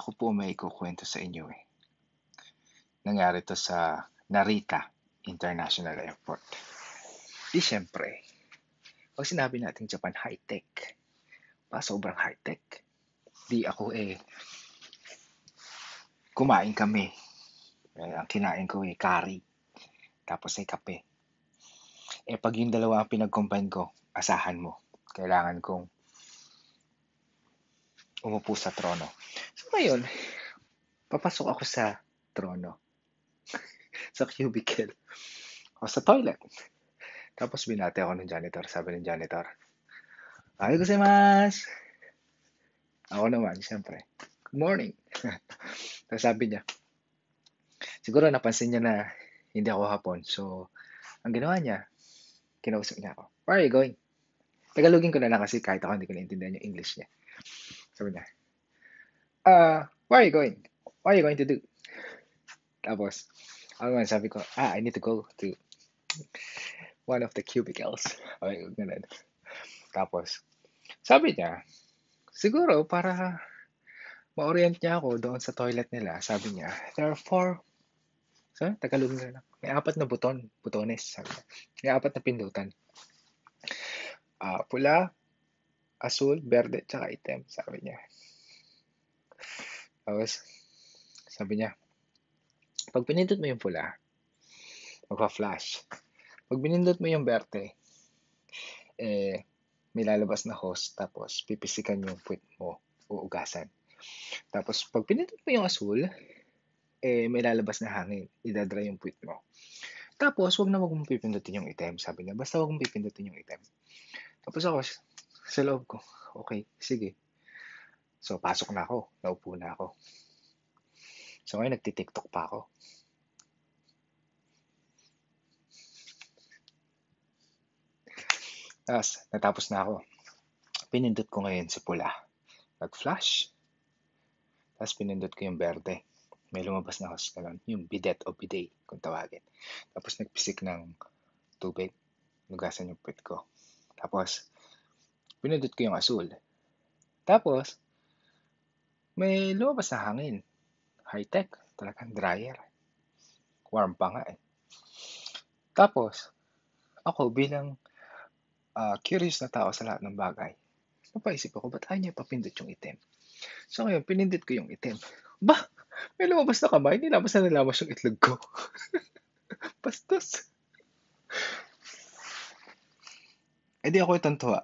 Ako po may ikukuwento sa inyo, eh. Nangyari 'to sa Narita International Airport. Di siyempre, 'pag sinabi nating Japan high-tech, sobrang high-tech. Di ako, kumain kami. Ang kinain ko, curry, tapos ay kape. 'Pag yung dalawa ang pinag-combine ko, asahan mo, kailangan kong umupo sa trono. So ngayon, papasok ako sa trono, sa cubicle o sa toilet. Tapos binati ako ng janitor. Sabi ng janitor, "Arigatou gozaimasu." Ako naman, siyempre, "Good morning." Tapos sabi niya, siguro napansin niya na hindi ako hapon. So, ang ginawa niya, kinausap niya ako, "Where are you going?" Tagalogin ko na lang kasi kahit ako hindi ko naintindihan yung English niya. Sabi niya, "Where are you going? What are you going to do?" Tapos, ako naman sabi ko, "I need to go to one of the cubicles." Okay, ganun. Tapos, sabi niya, siguro para ma-orient niya ako doon sa toilet nila, sabi niya, there are four, Tagalogin ko na lang, may 4 na butones, sabi niya. May 4 na pindutan. Pula, asul, berde, tsaka itim, sabi niya. Tapos, sabi niya, pag pinindot mo yung pula, magpa-flash. Pag pinindot mo yung berde, may lalabas na hose, tapos pipisikan yung puwet mo, uugasan. Tapos, pag pinindot mo yung asul, may lalabas na hangin, idadry yung puwet mo. Tapos, wag mong pipindutin yung itim, sabi niya. Basta wag mong pipindutin yung itim. Tapos ako, sa loob ko, okay, sige. So, pasok na ako. Naupo na ako. So, ngayon, nagti-TikTok pa ako. Tapos, natapos na ako. Pinindot ko ngayon si pula. Nag-flash. Tapos, pinindot ko yung berde. May lumabas na hose na yung bidet o bidet, kung tawagin. Tapos, nagpisik ng tubig. Nugasan yung puwet ko. Tapos, pinindot ko yung asul. Tapos, may lumabas na hangin. High-tech. Talagang dryer. Warm pa nga eh. Tapos, ako bilang curious na tao sa lahat ng bagay, napaisip ako, ba't ayaw niya papindot yung itim? So ngayon, pinindot ko yung itim. Bah! May lumabas na kamay, nilabas na nilabas yung itlog ko. Bastos. Di ako itong tuwa.